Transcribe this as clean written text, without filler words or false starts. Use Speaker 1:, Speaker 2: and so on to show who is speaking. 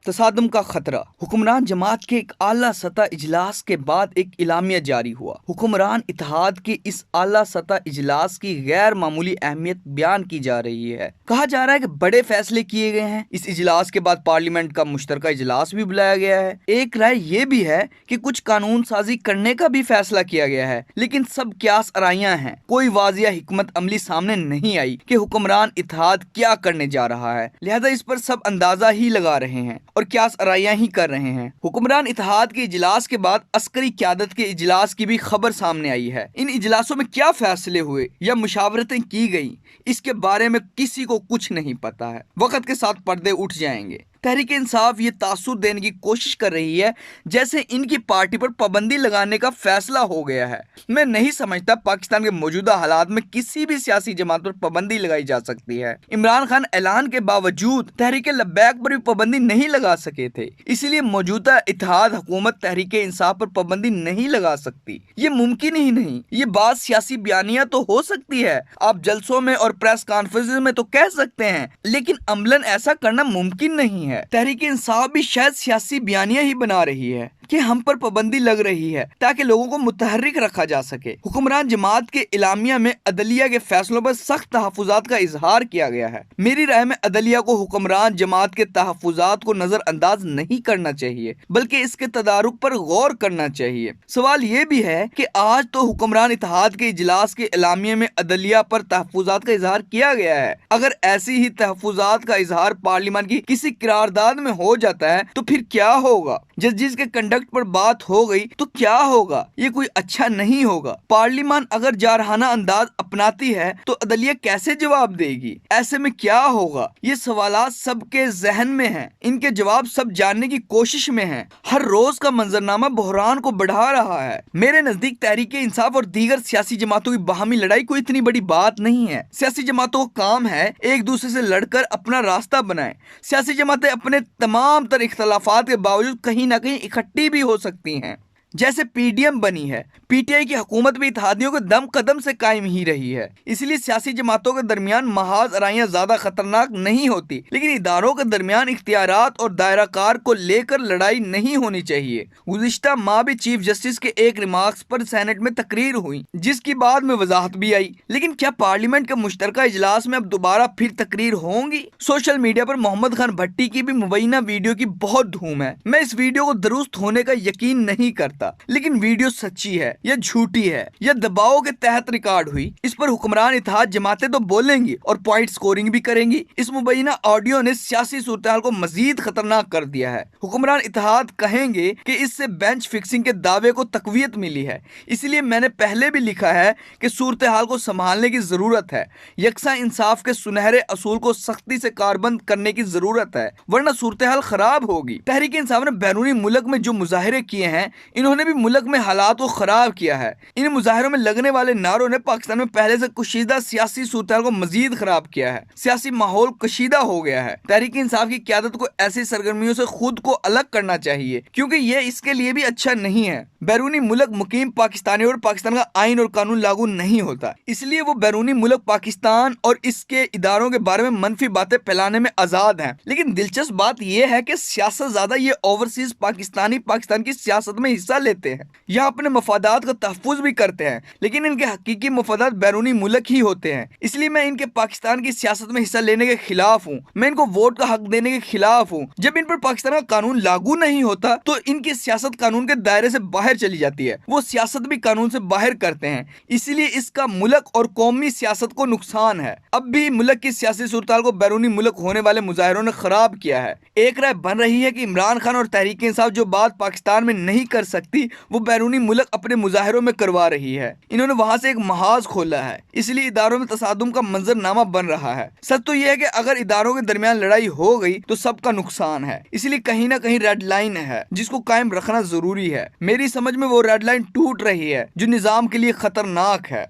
Speaker 1: तसादम का खतरा। हुक्मरान जमात के एक आला सतह इजलास के बाद एक इलामिया जारी हुआ। हुक्मरान इत्तेहाद के इस आला सतह इजलास की गैर मामूली अहमियत बयान की जा रही है। कहा जा रहा है कि बड़े फैसले किए गए हैं। इस इजलास के बाद पार्लियामेंट का मुश्तरका इजलास भी बुलाया गया है। एक राय ये भी है कि कुछ कानून साजी करने का भी फैसला किया गया है, लेकिन सब क्यास आराइयां हैं। कोई वाजिया हिकमत अमली सामने नहीं आई कि हुक्मरान इत्तेहाद क्या करने जा रहा है, लिहाजा इस पर सब अंदाजा ही लगा रहे हैं और क्यास आराइयां ही कर रहे हैं। हुक्मरान इत्तेहाद के इजलास के बाद अस्करी क़यादत के इजलास की भी खबर सामने आई है। इन इजलासों में क्या फैसले हुए या मुशावरतें की गई, इसके बारे में किसी को कुछ नहीं पता है। वक्त के साथ पर्दे उठ जाएंगे। तहरीक इंसाफ ये तासुर देने की कोशिश कर रही है जैसे इनकी पार्टी पर पाबंदी लगाने का फैसला हो गया है। मैं नहीं समझता पाकिस्तान के मौजूदा हालात में किसी भी सियासी जमात पर पाबंदी लगाई जा सकती है। इमरान खान ऐलान के बावजूद तहरीक लब्बैक पर भी पाबंदी नहीं लगा सके थे, इसलिए मौजूदा इत्तेहाद हुकूमत तहरीक इंसाफ पर पाबंदी नहीं लगा सकती। ये मुमकिन ही नहीं। ये बात सियासी बयानियां तो हो सकती है, आप जलसों में और प्रेस कॉन्फ्रेंस में तो कह सकते हैं, लेकिन अमलन ऐसा करना मुमकिन नहीं है। तहरीक इंसाफ भी शायद सियासी बयानियां ही बना रही है कि हम पर पाबंदी लग रही है ताकि लोगों को मुतहर्रिक रखा जा सके। हुक्मरान जमात के इलामिया में अदलिया के फैसलों पर सख्त तहफ़्फ़ुज़ात का इजहार किया गया है। मेरी राय में अदलिया को हुक्मरान जमात के तहफ़्फ़ुज़ात को नजरअंदाज नहीं करना चाहिए, बल्कि इसके तदारुक पर गौर करना चाहिए। सवाल ये भी है कि आज तो हुक्मरान इत्तेहाद के इजलास के इलामिया में अदलिया पर तहफ़्फ़ुज़ात का इजहार किया गया है। अगर ऐसी ही तहफ़्फ़ुज़ात का इजहार पार्लियामेंट की किसी करारदाद में हो जाता है तो फिर क्या होगा? जस्टिस के कंडक्ट पर बात हो गई तो क्या होगा? ये कोई अच्छा नहीं होगा। पार्लियामेंट अगर जारहाना अंदाज अपनाती है तो अदलिया कैसे जवाब देगी? ऐसे में क्या होगा? ये सवालात सबके जहन में हैं, इनके जवाब सब जानने की कोशिश में हैं। हर रोज का मंजरनामा बहरान को बढ़ा रहा है। मेरे नजदीक तहरीक इंसाफ और दीगर सियासी जमातों की बाहमी लड़ाई कोई इतनी बड़ी बात नहीं है। सियासी जमातों का काम है एक दूसरे से लड़कर अपना रास्ता बनाए। सियासी जमातें अपने तमाम तर इख्तलाफात के बावजूद कहीं ना कहीं इकट्ठी भी हो सकती हैं। जैसे पीडीएम बनी है, पीटीआई की हुकूमत भी इत्तेहादियों के दम कदम से कायम ही रही है। इसलिए सियासी जमातों के दरमियान महाज आराइयां ज्यादा खतरनाक नहीं होती, लेकिन इदारों के दरमियान इख्तियारात और दायराकार को लेकर लड़ाई नहीं होनी चाहिए। गुज़िश्ता माह भी चीफ जस्टिस के एक रिमार्क्स पर सेनेट में तकरीर हुई, जिसकी बाद में वजाहत भी आई। लेकिन क्या पार्लियामेंट के मुश्तरका इजलास में अब दोबारा फिर तकरीर होंगी? सोशल मीडिया पर मोहम्मद खान भट्टी की भी मुबैना वीडियो की बहुत धूम है। मैं इस वीडियो को दुरुस्त होने का यकीन नहीं करता, लेकिन वीडियो सच्ची है या झूठी है या दबाव के तहत रिकॉर्ड हुई, इस पर हुक्मरान इत्तेहाद जमातें तो बोलेंगी और पॉइंट स्कोरिंग भी करेंगी। इस मुबैना ऑडियो ने सियासी सूरत-ए-हाल को मजीद खतरनाक कर दिया है। हुक्मरान इत्तेहाद कहेंगे कि इससे बेंच फिक्सिंग के दावे को तकवीयत मिली है। इसलिए मैंने पहले भी लिखा है कि सूरत-ए-हाल को संभालने की जरूरत है। यकसा इंसाफ के सुनहरे असूल को सख्ती से कारबंद करने की जरूरत है, वरना सूरत-ए-हाल खराब होगी। तहरीक इंसाफ ने बैरूनी मुल्क में जो मुजाहिरे किए हैं, इन्होंने भी मुल्क में हालात को खराब किया है। इन मुजाहिरों में लगने वाले नारों ने पाकिस्तान में पहले से कशीदा सियासी सूरत-ए-हाल को मजीद खराब किया है। सियासी माहौल कशीदा हो गया है। तहरीक इंसाफ की क़यादत को ऐसी सरगर्मियों से खुद को अलग करना चाहिए, क्योंकि ये इसके लिए भी अच्छा नहीं है। बैरूनी मुल्क मुकीम पाकिस्तानी और पाकिस्तान का आइन और कानून लागू नहीं होता, इसलिए वो बैरूनी मुल्क पाकिस्तान और इसके इदारों के बारे में मनफी बातें फैलाने में आजाद हैं। लेकिन दिलचस्प बात यह है कि सियासत ज्यादा ये ओवरसीज पाकिस्तानी पाकिस्तान की सियासत में हिस्सा लेते हैं, यहाँ अपने मफादात का तहफ़्फ़ुज़ भी करते हैं, लेकिन इनके हकीकी मफादात बैरूनी मुल्क ही होते हैं। इसलिए मैं इनके पाकिस्तान की सियासत में हिस्सा लेने के खिलाफ हूँ। मैं इनको वोट का हक देने के खिलाफ हूँ। जब इन पर पाकिस्तान का कानून लागू नहीं होता तो इनकी सियासत कानून के दायरे से बाहर चली जाती है। वो सियासत भी कानून से बाहर करते हैं, इसलिए इसका मुल्क और कौमी सियासत को नुकसान है। अब भी मुल्क की सियासी सूरत-ए-हाल को बैरूनी मुल्क होने वाले मुजाहिरों ने खराब किया है। एक राय बन रही है कि इमरान खान और तहरीक इंसाफ जो बात पाकिस्तान में नहीं कर सकती, वो बैरूनी मुल्क अपने मुजाहिरों में करवा रही है। इन्होंने वहां से एक महाज खोला है, इसलिए इदारों में तसादुम का मंजरनामा बन रहा है। सच तो यह है कि अगर इदारों के दरमियान लड़ाई हो गई तो सबका नुकसान है। इसलिए कहीं ना कहीं रेड लाइन है जिसको कायम रखना जरूरी है। मेरी समझ में वो रेड लाइन टूट रही है जो निजाम के लिए खतरनाक है।